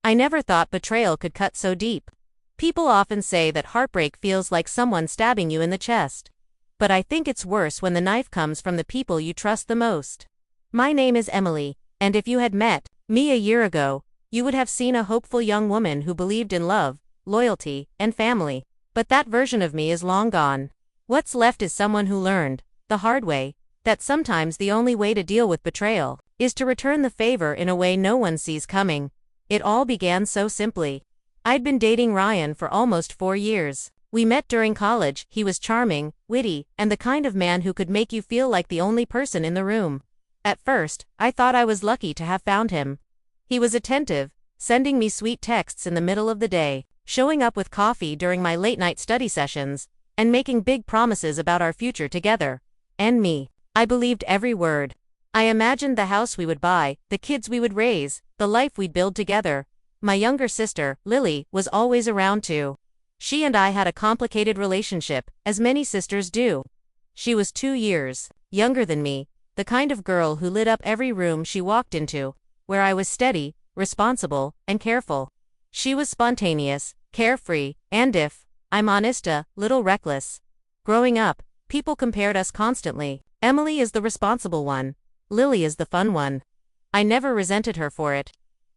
I never thought betrayal could cut so deep. People often say that heartbreak feels like someone stabbing you in the chest. But I think it's worse when the knife comes from the people you trust the most. My name is Emily, and if you had met me a year ago, you would have seen a hopeful young woman who believed in love, loyalty, and family. But that version of me is long gone. What's left is someone who learned, the hard way, that sometimes the only way to deal with betrayal is to return the favor in a way no one sees coming. It all began so simply. I'd been dating Ryan for almost 4 years. We met during college. He was charming, witty, and the kind of man who could make you feel like the only person in the room. At first, I thought I was lucky to have found him. He was attentive, sending me sweet texts in the middle of the day, showing up with coffee during my late-night study sessions, and making big promises about our future together. And me. I believed every word. I imagined the house we would buy, the kids we would raise, the life we'd build together. My younger sister, Lily, was always around too. She and I had a complicated relationship, as many sisters do. She was 2 years younger than me, the kind of girl who lit up every room she walked into, where I was steady, responsible, and careful. She was spontaneous, carefree, and if I'm honest, a little reckless. Growing up, people compared us constantly. Emily is the responsible one. Lily is the fun one. I never resented her for it.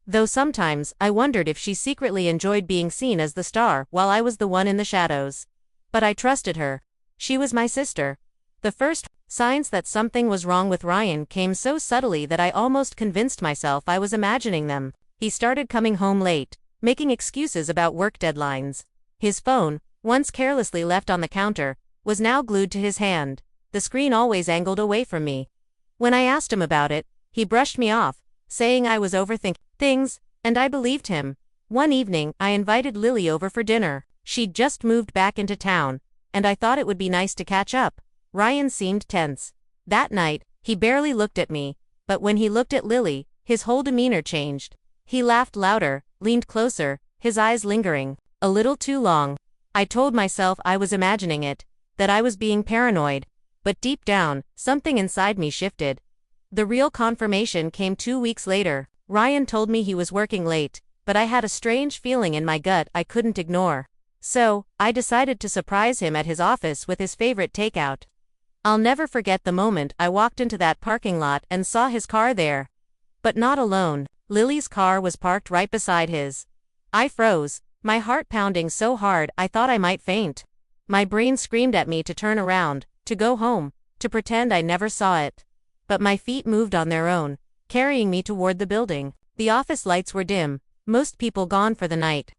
Though sometimes, I wondered if she secretly enjoyed being seen as the star while I was the one in the shadows. But I trusted her. She was my sister. The first signs that something was wrong with Ryan came so subtly that I almost convinced myself I was imagining them. He started coming home late, making excuses about work deadlines. His phone, once carelessly left on the counter, was now glued to his hand, the screen always angled away from me. When I asked him about it, he brushed me off, saying I was overthinking things, and I believed him. One evening, I invited Lily over for dinner. She'd just moved back into town, and I thought it would be nice to catch up. Ryan seemed tense. That night, he barely looked at me, but when he looked at Lily, his whole demeanor changed. He laughed louder, leaned closer, his eyes lingering a little too long. I told myself I was imagining it, that I was being paranoid, but deep down, something inside me shifted. The real confirmation came 2 weeks later. Ryan told me he was working late, but I had a strange feeling in my gut I couldn't ignore. So, I decided to surprise him at his office with his favorite takeout. I'll never forget the moment I walked into that parking lot and saw his car there. But not alone. Lily's car was parked right beside his. I froze, my heart pounding so hard I thought I might faint. My brain screamed at me to turn around, to go home, to pretend I never saw it. But my feet moved on their own, carrying me toward the building. The office lights were dim, most people gone for the night.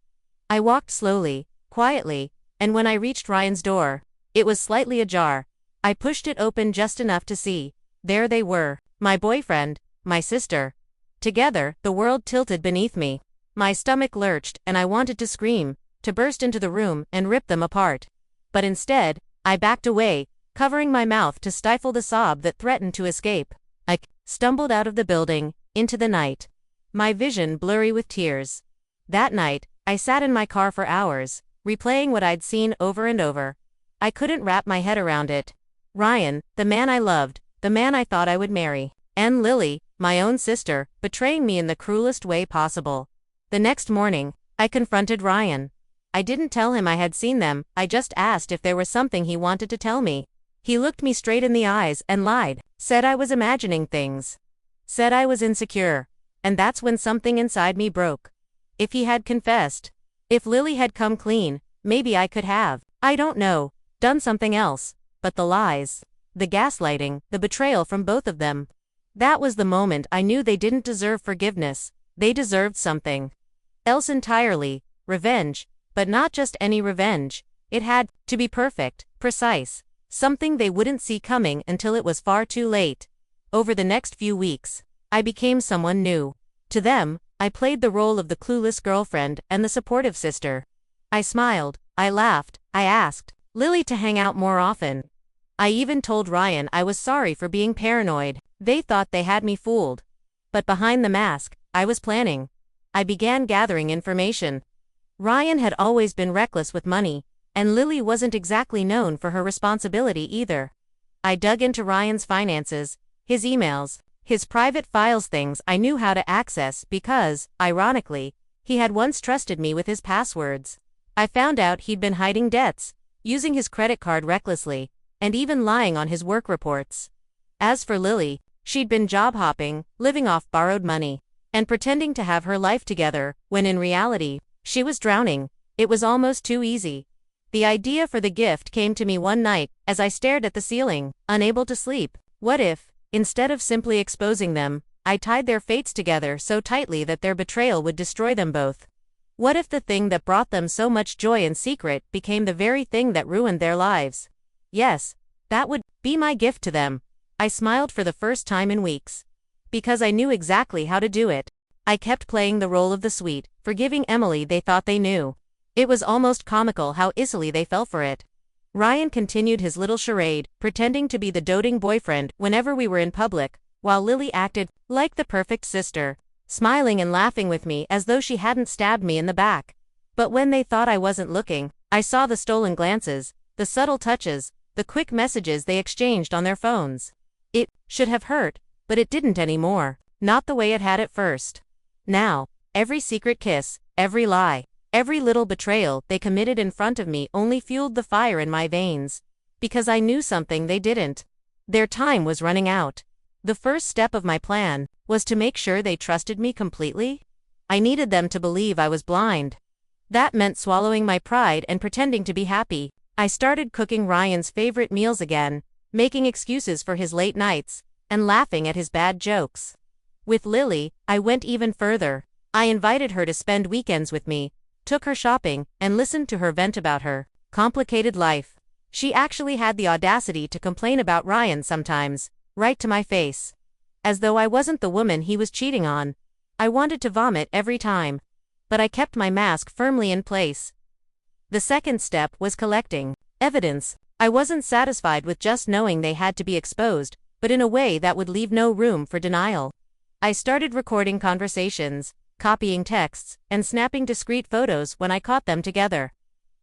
I walked slowly, quietly, and when I reached Ryan's door, it was slightly ajar. I pushed it open just enough to see. There they were, my boyfriend, my sister. Together, the world tilted beneath me. My stomach lurched, and I wanted to scream, to burst into the room and rip them apart. But instead, I backed away, covering my mouth to stifle the sob that threatened to escape. I stumbled out of the building, into the night, my vision blurry with tears. That night, I sat in my car for hours, replaying what I'd seen over and over. I couldn't wrap my head around it. Ryan, the man I loved, the man I thought I would marry, and Lily, my own sister, betraying me in the cruelest way possible. The next morning, I confronted Ryan. I didn't tell him I had seen them, I just asked if there was something he wanted to tell me. He looked me straight in the eyes and lied, said I was imagining things, said I was insecure, and that's when something inside me broke. If he had confessed, if Lily had come clean, maybe I could have, I don't know, done something else, but the lies, the gaslighting, the betrayal from both of them. That was the moment I knew they didn't deserve forgiveness, they deserved something else entirely, revenge, but not just any revenge. It had to be perfect, precise, something they wouldn't see coming until it was far too late. Over the next few weeks, I became someone new. To them, I played the role of the clueless girlfriend and the supportive sister. I smiled, I laughed, I asked Lily to hang out more often. I even told Ryan I was sorry for being paranoid. They thought they had me fooled. But behind the mask, I was planning. I began gathering information. Ryan had always been reckless with money, and Lily wasn't exactly known for her responsibility either. I dug into Ryan's finances, his emails, his private files, things I knew how to access because, ironically, He had once trusted me with his passwords. I found out he'd been hiding debts, using his credit card recklessly, and even lying on his work reports. As for Lily, she'd been job hopping, living off borrowed money, and pretending to have her life together, when in reality, she was drowning. It was almost too easy. The idea for the gift came to me one night, as I stared at the ceiling, unable to sleep. What if, instead of simply exposing them, I tied their fates together so tightly that their betrayal would destroy them both? What if the thing that brought them so much joy in secret became the very thing that ruined their lives? Yes, that would be my gift to them. I smiled for the first time in weeks. Because I knew exactly how to do it. I kept playing the role of the sweet, forgiving Emily they thought they knew. It was almost comical how easily they fell for it. Ryan continued his little charade, pretending to be the doting boyfriend whenever we were in public, while Lily acted like the perfect sister, smiling and laughing with me as though she hadn't stabbed me in the back. But when they thought I wasn't looking, I saw the stolen glances, the subtle touches, the quick messages they exchanged on their phones. It should have hurt, but it didn't anymore, not the way it had at first. Now, every secret kiss, every lie, every little betrayal they committed in front of me only fueled the fire in my veins. Because I knew something they didn't. Their time was running out. The first step of my plan was to make sure they trusted me completely. I needed them to believe I was blind. That meant swallowing my pride and pretending to be happy. I started cooking Ryan's favorite meals again, making excuses for his late nights, and laughing at his bad jokes. With Lily, I went even further. I invited her to spend weekends with me, took her shopping, and listened to her vent about her complicated life. She actually had the audacity to complain about Ryan sometimes, right to my face. As though I wasn't the woman he was cheating on. I wanted to vomit every time. But I kept my mask firmly in place. The second step was collecting evidence. I wasn't satisfied with just knowing they had to be exposed, but in a way that would leave no room for denial. I started recording conversations, copying texts, and snapping discreet photos when I caught them together.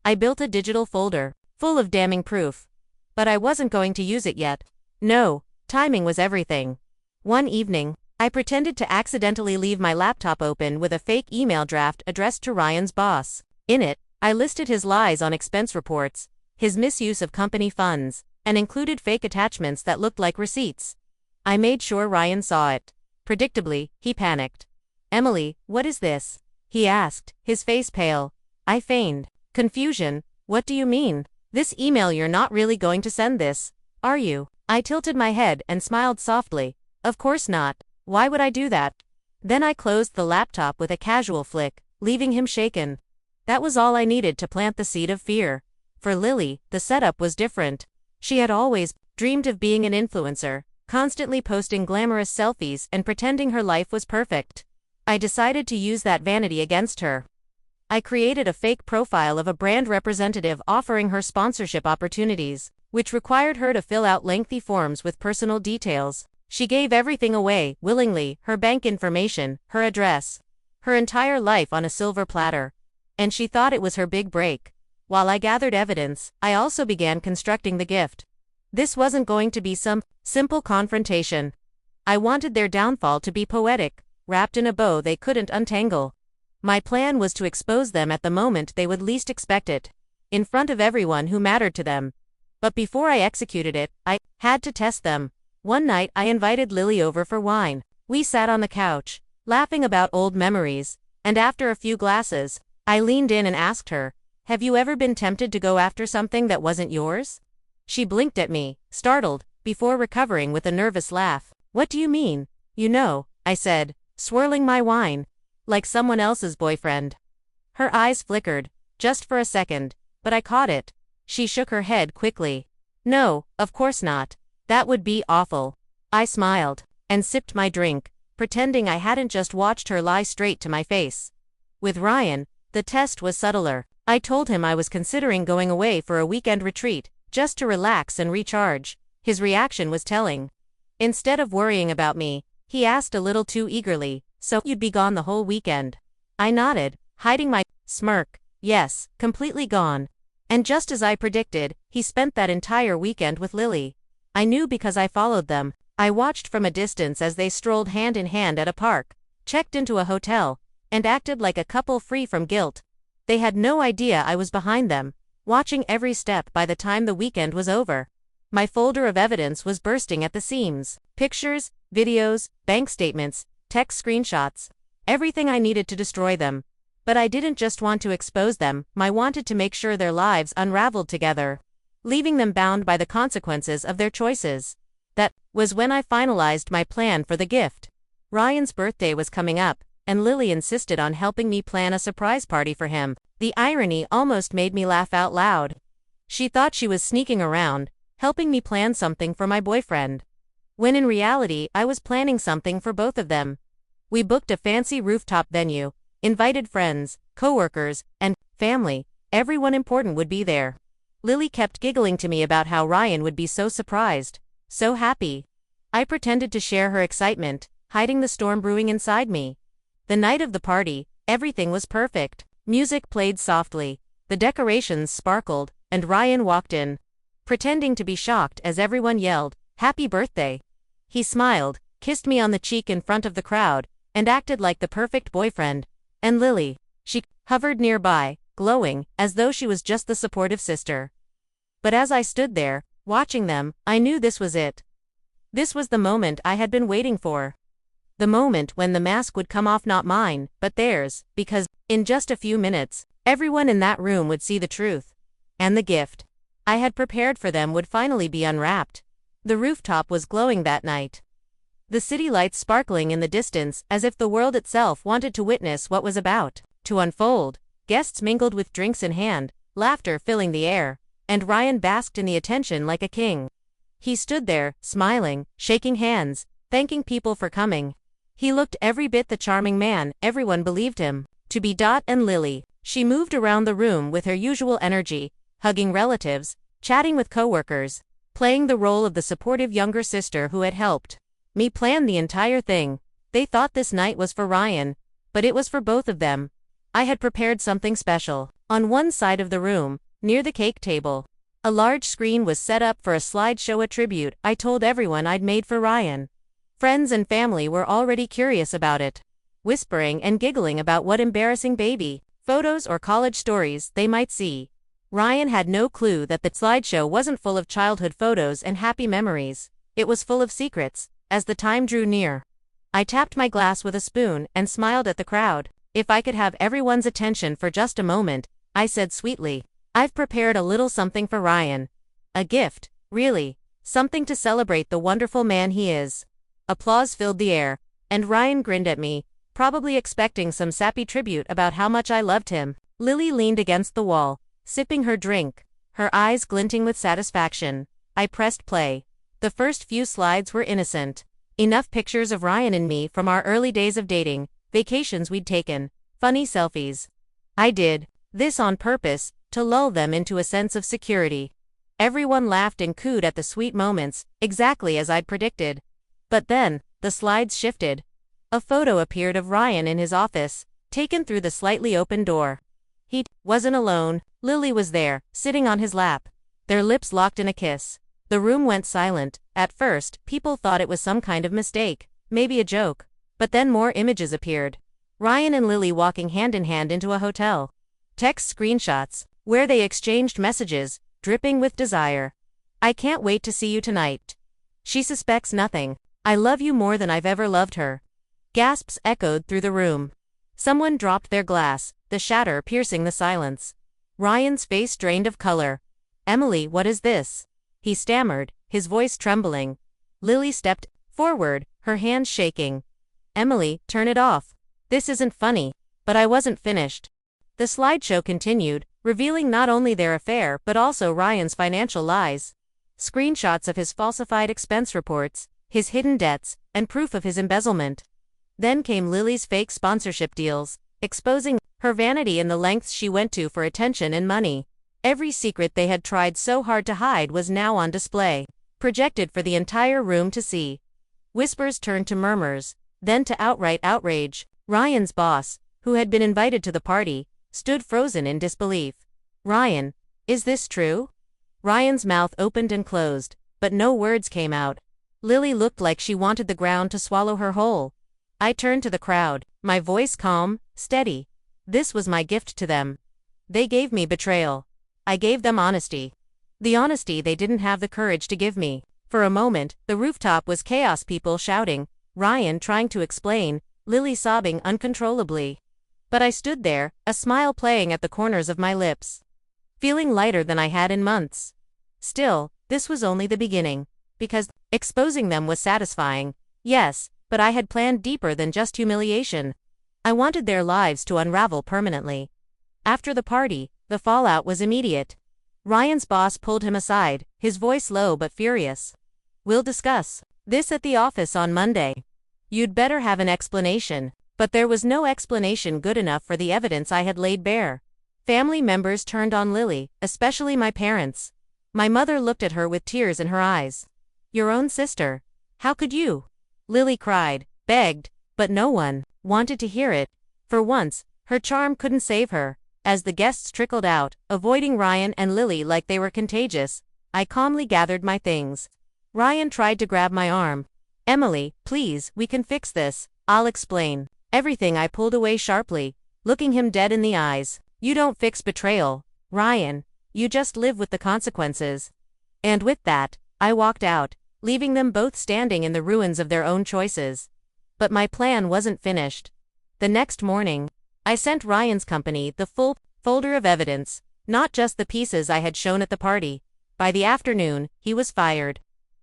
I built a digital folder, full of damning proof. But I wasn't going to use it yet. No, timing was everything. One evening, I pretended to accidentally leave my laptop open with a fake email draft addressed to Ryan's boss. In it, I listed his lies on expense reports, his misuse of company funds, and included fake attachments that looked like receipts. I made sure Ryan saw it. Predictably, he panicked. "Emily, what is this?" he asked, his face pale. I feigned confusion. "What do you mean? This email, you're not really going to send this, are you?" I tilted my head and smiled softly. "Of course not. Why would I do that?" Then I closed the laptop with a casual flick, leaving him shaken. That was all I needed to plant the seed of fear. For Lily, the setup was different. She had always dreamed of being an influencer, constantly posting glamorous selfies and pretending her life was perfect. I decided to use that vanity against her. I created a fake profile of a brand representative offering her sponsorship opportunities, which required her to fill out lengthy forms with personal details. She gave everything away, willingly, her bank information, her address, her entire life on a silver platter. And she thought it was her big break. While I gathered evidence, I also began constructing the gift. This wasn't going to be some simple confrontation. I wanted their downfall to be poetic, wrapped in a bow they couldn't untangle. My plan was to expose them at the moment they would least expect it, in front of everyone who mattered to them. But before I executed it, I had to test them. One night I invited Lily over for wine. We sat on the couch, laughing about old memories, and after a few glasses, I leaned in and asked her, "Have you ever been tempted to go after something that wasn't yours?" She blinked at me, startled, before recovering with a nervous laugh. "What do you mean?" "You know," I said, swirling my wine, "like someone else's boyfriend." Her eyes flickered, just for a second, but I caught it. She shook her head quickly. "No, of course not. That would be awful." I smiled, and sipped my drink, pretending I hadn't just watched her lie straight to my face. With Ryan, the test was subtler. I told him I was considering going away for a weekend retreat, just to relax and recharge. His reaction was telling. Instead of worrying about me, he asked a little too eagerly, "So you'd be gone the whole weekend?" I nodded, hiding my smirk. "Yes, completely gone." And just as I predicted, he spent that entire weekend with Lily. I knew because I followed them. I watched from a distance as they strolled hand in hand at a park, checked into a hotel, and acted like a couple free from guilt. They had no idea I was behind them, watching every step. By the time the weekend was over, my folder of evidence was bursting at the seams. Pictures, videos, bank statements, text screenshots, everything I needed to destroy them. But I didn't just want to expose them, I wanted to make sure their lives unraveled together, leaving them bound by the consequences of their choices. That was when I finalized my plan for the gift. Ryan's birthday was coming up, and Lily insisted on helping me plan a surprise party for him. The irony almost made me laugh out loud. She thought she was sneaking around, helping me plan something for my boyfriend, when in reality I was planning something for both of them. We booked a fancy rooftop venue, invited friends, coworkers, and family. Everyone important would be there. Lily kept giggling to me about how Ryan would be so surprised, so happy. I pretended to share her excitement, hiding the storm brewing inside me. The night of the party, everything was perfect. Music played softly, the decorations sparkled, and Ryan walked in, pretending to be shocked as everyone yelled, "Happy birthday!" He smiled, kissed me on the cheek in front of the crowd, and acted like the perfect boyfriend. And Lily, she hovered nearby, glowing, as though she was just the supportive sister. But as I stood there, watching them, I knew this was it. This was the moment I had been waiting for. The moment when the mask would come off, not mine, but theirs, because, in just a few minutes, everyone in that room would see the truth. And the gift I had prepared for them would finally be unwrapped. The rooftop was glowing that night, the city lights sparkling in the distance as if the world itself wanted to witness what was about to unfold. Guests mingled with drinks in hand, laughter filling the air, and Ryan basked in the attention like a king. He stood there, smiling, shaking hands, thanking people for coming. He looked every bit the charming man everyone believed him to be. And Lily, she moved around the room with her usual energy, hugging relatives, chatting with coworkers, playing the role of the supportive younger sister who had helped me plan the entire thing. They thought this night was for Ryan, but it was for both of them. I had prepared something special. On one side of the room, near the cake table, a large screen was set up for a slideshow, a tribute I told everyone I'd made for Ryan. Friends and family were already curious about it, whispering and giggling about what embarrassing baby photos or college stories they might see. Ryan had no clue that the slideshow wasn't full of childhood photos and happy memories. It was full of secrets. As the time drew near, I tapped my glass with a spoon and smiled at the crowd. If I could have everyone's attention for just a moment, I said sweetly, "I've prepared a little something for Ryan. A gift, really. Something to celebrate the wonderful man he is." Applause filled the air, and Ryan grinned at me, probably expecting some sappy tribute about how much I loved him. Lily leaned against the wall, sipping her drink, her eyes glinting with satisfaction. I pressed play. The first few slides were innocent. Enough pictures of Ryan and me from our early days of dating, vacations we'd taken, funny selfies. I did this on purpose, to lull them into a sense of security. Everyone laughed and cooed at the sweet moments, exactly as I'd predicted. But then, the slides shifted. A photo appeared of Ryan in his office, taken through the slightly open door. He wasn't alone. Lily was there, sitting on his lap, their lips locked in a kiss. The room went silent. At first, people thought it was some kind of mistake, maybe a joke. But then more images appeared. Ryan and Lily walking hand in hand into a hotel. Text screenshots, where they exchanged messages, dripping with desire. "I can't wait to see you tonight. She suspects nothing. I love you more than I've ever loved her." Gasps echoed through the room. Someone dropped their glass, the shatter piercing the silence. Ryan's face drained of color. "Emily, what is this?" he stammered, his voice trembling. Lily stepped forward, her hands shaking. "Emily, turn it off. This isn't funny." But I wasn't finished. The slideshow continued, revealing not only their affair but also Ryan's financial lies. Screenshots of his falsified expense reports, his hidden debts, and proof of his embezzlement. Then came Lily's fake sponsorship deals, exposing her vanity and the lengths she went to for attention and money. Every secret they had tried so hard to hide was now on display, projected for the entire room to see. Whispers turned to murmurs, then to outright outrage. Ryan's boss, who had been invited to the party, stood frozen in disbelief. "Ryan, is this true?" Ryan's mouth opened and closed, but no words came out. Lily looked like she wanted the ground to swallow her whole. I turned to the crowd, my voice calm, steady. This was my gift to them. They gave me betrayal. I gave them honesty. The honesty they didn't have the courage to give me. For a moment, the rooftop was chaos, people shouting, Ryan trying to explain, Lily sobbing uncontrollably. But I stood there, a smile playing at the corners of my lips, feeling lighter than I had in months. Still, this was only the beginning. Because exposing them was satisfying, yes, but I had planned deeper than just humiliation. I wanted their lives to unravel permanently. After the party, the fallout was immediate. Ryan's boss pulled him aside, his voice low but furious. We'll discuss this at the office on Monday. You'd better have an explanation. But there was no explanation good enough for the evidence I had laid bare. Family members turned on Lily, especially my parents. My mother looked at her with tears in her eyes. Your own sister. How could you? Lily cried, begged, but no one wanted to hear it. For once, her charm couldn't save her. As the guests trickled out, avoiding Ryan and Lily like they were contagious, I calmly gathered my things. Ryan tried to grab my arm. Emily, please, we can fix this. I'll explain everything. I pulled away sharply, looking him dead in the eyes. You don't fix betrayal, Ryan. You just live with the consequences. And with that, I walked out, leaving them both standing in the ruins of their own choices. But my plan wasn't finished. The next morning, I sent Ryan's company the full folder of evidence, not just the pieces I had shown at the party. By the afternoon, he was fired.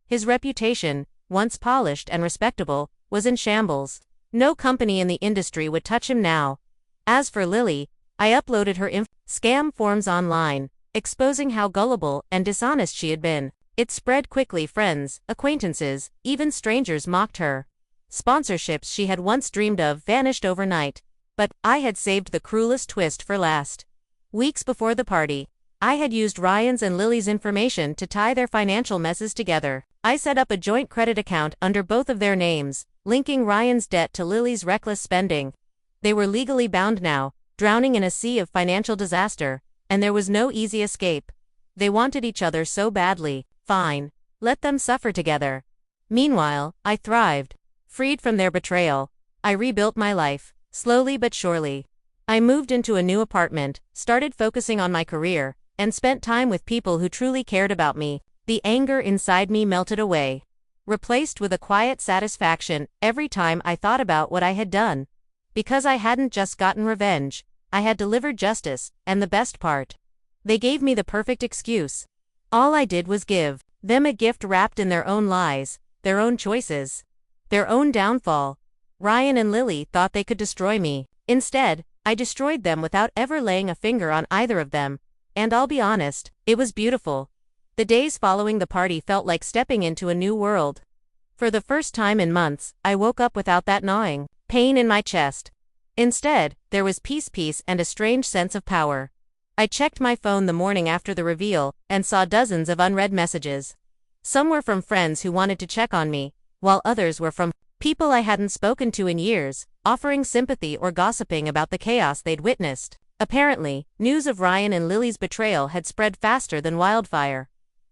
His reputation, once polished and respectable, was in shambles. No company in the industry would touch him now. As for Lily, I uploaded her scam forms online, exposing how gullible and dishonest she had been. It spread quickly. Friends, acquaintances, even strangers mocked her. Sponsorships she had once dreamed of vanished overnight. But I had saved the cruelest twist for last. Weeks before the party, I had used Ryan's and Lily's information to tie their financial messes together. I set up a joint credit account under both of their names, linking Ryan's debt to Lily's reckless spending. They were legally bound now, drowning in a sea of financial disaster, and there was no easy escape. They wanted each other so badly. Fine. Let them suffer together. Meanwhile, I thrived. Freed from their betrayal, I rebuilt my life, slowly but surely. I moved into a new apartment, started focusing on my career, and spent time with people who truly cared about me. The anger inside me melted away, replaced with a quiet satisfaction every time I thought about what I had done. Because I hadn't just gotten revenge, I had delivered justice, and the best part, they gave me the perfect excuse. All I did was give them a gift wrapped in their own lies, their own choices, their own downfall. Ryan and Lily thought they could destroy me. Instead, I destroyed them without ever laying a finger on either of them. And I'll be honest, it was beautiful. The days following the party felt like stepping into a new world. For the first time in months, I woke up without that gnawing pain in my chest. Instead, there was peace, and a strange sense of power. I checked my phone the morning after the reveal, and saw dozens of unread messages. Some were from friends who wanted to check on me, while others were from people I hadn't spoken to in years, offering sympathy or gossiping about the chaos they'd witnessed. Apparently, news of Ryan and Lily's betrayal had spread faster than wildfire.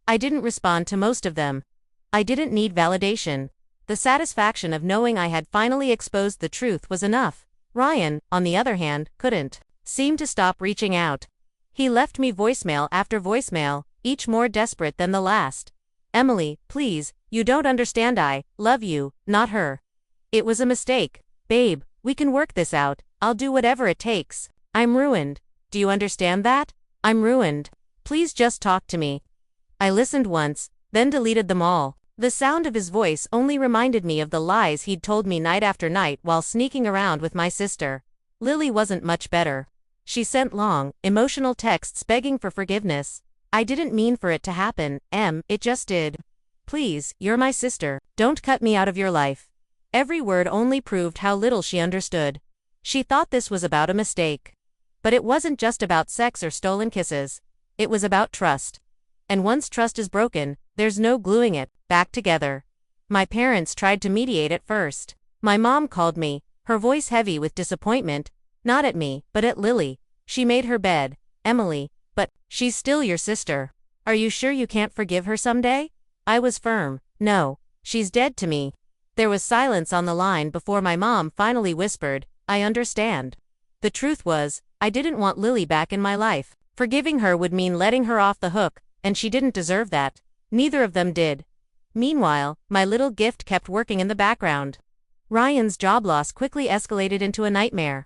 I didn't respond to most of them. I didn't need validation. The satisfaction of knowing I had finally exposed the truth was enough. Ryan, on the other hand, couldn't seem to stop reaching out. He left me voicemail after voicemail, each more desperate than the last. Emily, please, you don't understand. I love you, not her. It was a mistake. Babe, we can work this out. I'll do whatever it takes. I'm ruined. Do you understand that? I'm ruined. Please just talk to me. I listened once, then deleted them all. The sound of his voice only reminded me of the lies he'd told me night after night while sneaking around with my sister. Lily wasn't much better. She sent long, emotional texts begging for forgiveness. I didn't mean for it to happen, it just did. Please, you're my sister. Don't cut me out of your life. Every word only proved how little she understood. She thought this was about a mistake. But it wasn't just about sex or stolen kisses. It was about trust. And once trust is broken, there's no gluing it back together. My parents tried to mediate at first. My mom called me, her voice heavy with disappointment, not at me, but at Lily. She made her bed. Emily, but she's still your sister. Are you sure you can't forgive her someday? I was firm. No, she's dead to me. There was silence on the line before my mom finally whispered, I understand. The truth was, I didn't want Lily back in my life. Forgiving her would mean letting her off the hook, and she didn't deserve that. Neither of them did. Meanwhile, my little gift kept working in the background. Ryan's job loss quickly escalated into a nightmare.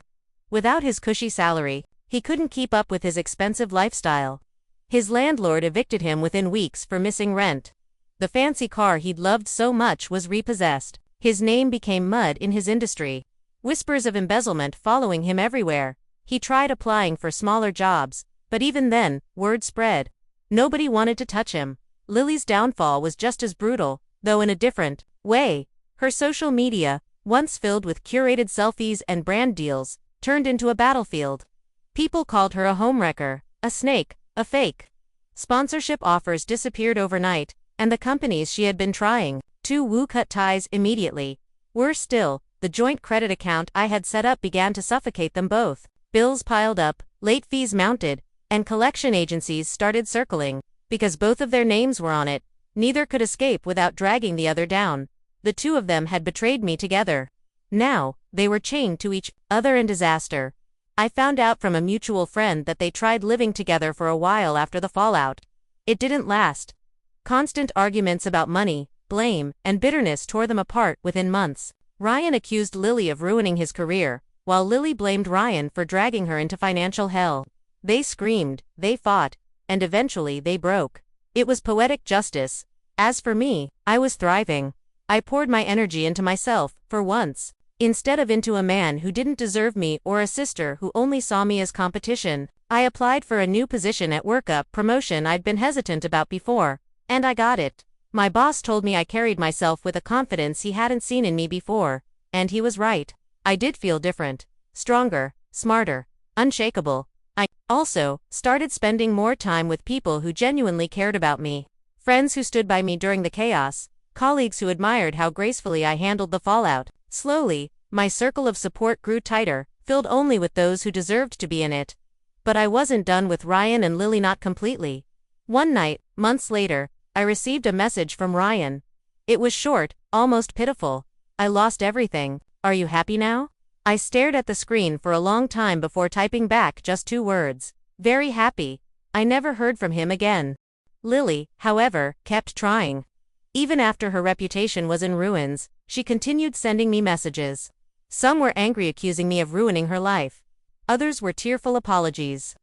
Without his cushy salary, he couldn't keep up with his expensive lifestyle. His landlord evicted him within weeks for missing rent. The fancy car he'd loved so much was repossessed. His name became mud in his industry. Whispers of embezzlement following him everywhere. He tried applying for smaller jobs, but even then, word spread. Nobody wanted to touch him. Lily's downfall was just as brutal, though in a different way. Her social media, once filled with curated selfies and brand deals, turned into a battlefield. People called her a homewrecker, a snake, a fake. Sponsorship offers disappeared overnight, and the companies she had been trying to woo cut ties immediately. Worse still, the joint credit account I had set up began to suffocate them both. Bills piled up, late fees mounted, and collection agencies started circling. Because both of their names were on it, neither could escape without dragging the other down. The two of them had betrayed me together. Now, they were chained to each other in disaster. I found out from a mutual friend that they tried living together for a while after the fallout. It didn't last. Constant arguments about money, blame, and bitterness tore them apart within months. Ryan accused Lily of ruining his career, while Lily blamed Ryan for dragging her into financial hell. They screamed, they fought, and eventually they broke. It was poetic justice. As for me, I was thriving. I poured my energy into myself, for once, instead of into a man who didn't deserve me or a sister who only saw me as competition. I applied for a new position at work, a promotion I'd been hesitant about before, and I got it. My boss told me I carried myself with a confidence he hadn't seen in me before, and he was right. I did feel different, stronger, smarter, unshakable. I also started spending more time with people who genuinely cared about me. Friends who stood by me during the chaos, colleagues who admired how gracefully I handled the fallout. Slowly, my circle of support grew tighter, filled only with those who deserved to be in it. But I wasn't done with Ryan and Lily, not completely. One night, months later, I received a message from Ryan. It was short, almost pitiful. I lost everything. Are you happy now? I stared at the screen for a long time before typing back just 2 words. Very happy. I never heard from him again. Lily, however, kept trying. Even after her reputation was in ruins, she continued sending me messages. Some were angry, accusing me of ruining her life. Others were tearful apologies.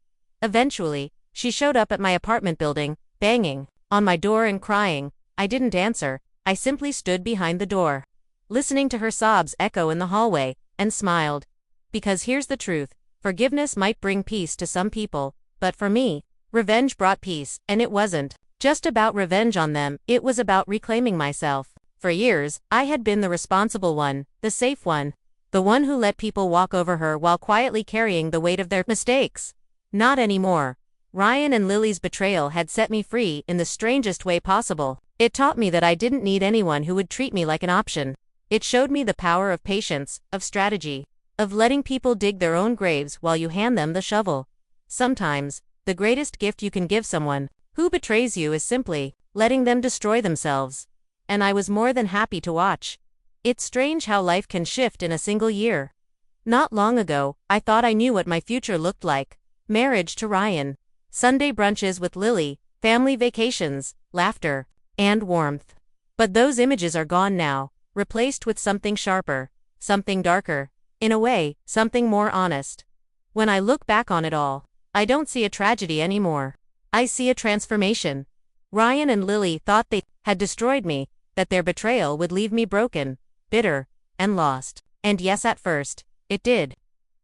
Eventually, she showed up at my apartment building, banging on my door and crying. I didn't answer. I simply stood behind the door, listening to her sobs echo in the hallway, and smiled. Because here's the truth, forgiveness might bring peace to some people, but for me, revenge brought peace, and it wasn't just about revenge on them, it was about reclaiming myself. For years, I had been the responsible one, the safe one, the one who let people walk over her while quietly carrying the weight of their mistakes. Not anymore. Ryan and Lily's betrayal had set me free in the strangest way possible. It taught me that I didn't need anyone who would treat me like an option. It showed me the power of patience, of strategy, of letting people dig their own graves while you hand them the shovel. Sometimes, the greatest gift you can give someone who betrays you is simply letting them destroy themselves. And I was more than happy to watch. It's strange how life can shift in a single year. Not long ago, I thought I knew what my future looked like. Marriage to Ryan, Sunday brunches with Lily, family vacations, laughter, and warmth. But those images are gone now, replaced with something sharper, something darker, in a way, something more honest. When I look back on it all, I don't see a tragedy anymore. I see a transformation. Ryan and Lily thought they had destroyed me, that their betrayal would leave me broken, bitter, and lost. And yes, at first, it did.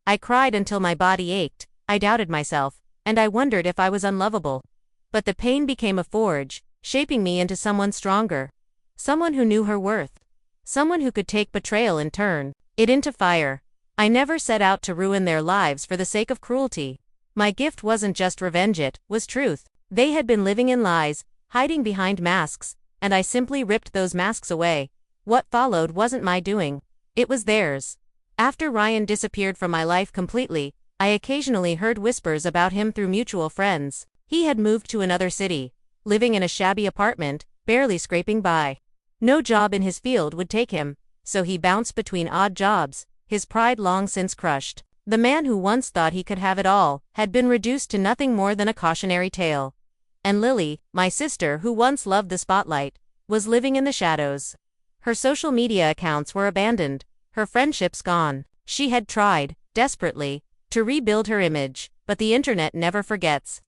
I cried until my body ached, I doubted myself, and I wondered if I was unlovable. But the pain became a forge, shaping me into someone stronger. Someone who knew her worth. Someone who could take betrayal and turn it into fire. I never set out to ruin their lives for the sake of cruelty. My gift wasn't just revenge, it was truth. They had been living in lies, hiding behind masks, and I simply ripped those masks away. What followed wasn't my doing. It was theirs. After Ryan disappeared from my life completely, I occasionally heard whispers about him through mutual friends. He had moved to another city, living in a shabby apartment, barely scraping by. No job in his field would take him, so he bounced between odd jobs, his pride long since crushed. The man who once thought he could have it all had been reduced to nothing more than a cautionary tale. And Lily, my sister who once loved the spotlight, was living in the shadows. Her social media accounts were abandoned, her friendships gone. She had tried, desperately, to rebuild her image, but the internet never forgets.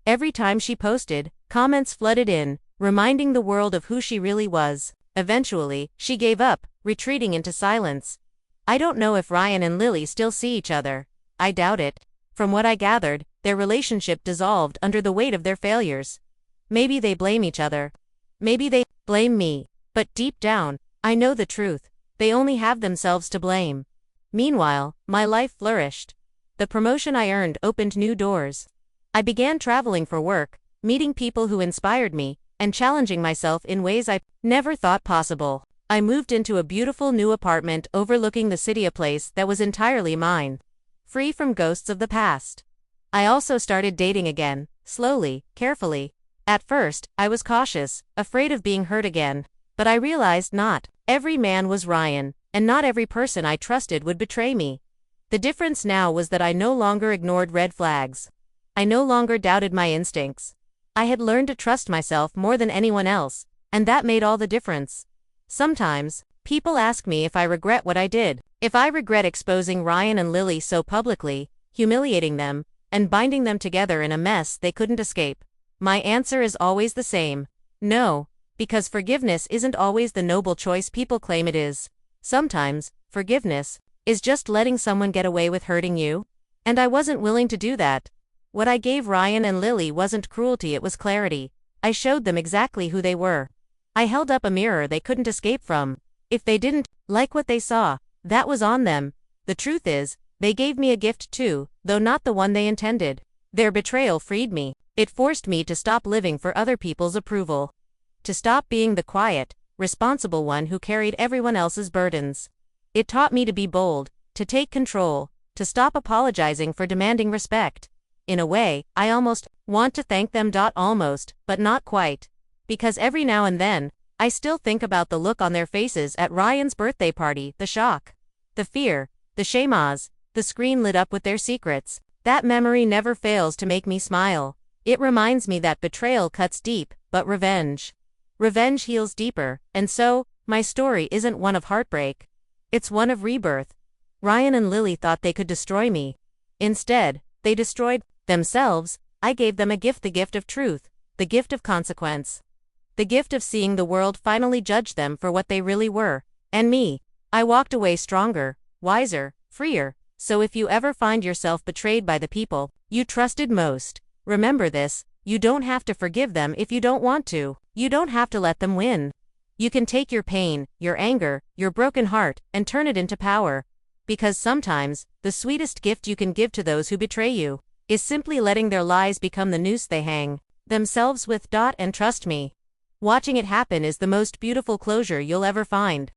Every time she posted, comments flooded in, reminding the world of who she really was. Eventually, she gave up, retreating into silence. I don't know if Ryan and Lily still see each other. I doubt it. From what I gathered, their relationship dissolved under the weight of their failures. Maybe they blame each other. Maybe they blame me. But deep down, I know the truth. They only have themselves to blame. Meanwhile, my life flourished. The promotion I earned opened new doors. I began traveling for work, meeting people who inspired me, and challenging myself in ways I never thought possible. I moved into a beautiful new apartment overlooking the city, a place that was entirely mine, free from ghosts of the past. I also started dating again, slowly, carefully. At first, I was cautious, afraid of being hurt again. But I realized not every man was Ryan, and not every person I trusted would betray me. The difference now was that I no longer ignored red flags. I no longer doubted my instincts. I had learned to trust myself more than anyone else, and that made all the difference. Sometimes, people ask me if I regret what I did, if I regret exposing Ryan and Lily so publicly, humiliating them, and binding them together in a mess they couldn't escape. My answer is always the same. No, because forgiveness isn't always the noble choice people claim it is. Sometimes, forgiveness is just letting someone get away with hurting you. And I wasn't willing to do that. What I gave Ryan and Lily wasn't cruelty, it was clarity. I showed them exactly who they were. I held up a mirror they couldn't escape from. If they didn't like what they saw, that was on them. The truth is, they gave me a gift too, though not the one they intended. Their betrayal freed me. It forced me to stop living for other people's approval. To stop being the quiet, responsible one who carried everyone else's burdens. It taught me to be bold, to take control, to stop apologizing for demanding respect. In a way, I almost want to thank them. Almost, but not quite. Because every now and then, I still think about the look on their faces at Ryan's birthday party, the shock, the fear, the shame, the screen lit up with their secrets. That memory never fails to make me smile. It reminds me that betrayal cuts deep, but revenge heals deeper, and so, my story isn't one of heartbreak. It's one of rebirth. Ryan and Lily thought they could destroy me. Instead, they destroyed themselves. I gave them a gift, the gift of truth, the gift of consequence. The gift of seeing the world finally judge them for what they really were. And me, I walked away stronger, wiser, freer. So if you ever find yourself betrayed by the people you trusted most, remember this: you don't have to forgive them if you don't want to. You don't have to let them win. You can take your pain, your anger, your broken heart, and turn it into power. Because sometimes, the sweetest gift you can give to those who betray you is simply letting their lies become the noose they hang themselves with. And trust me, watching it happen is the most beautiful closure you'll ever find.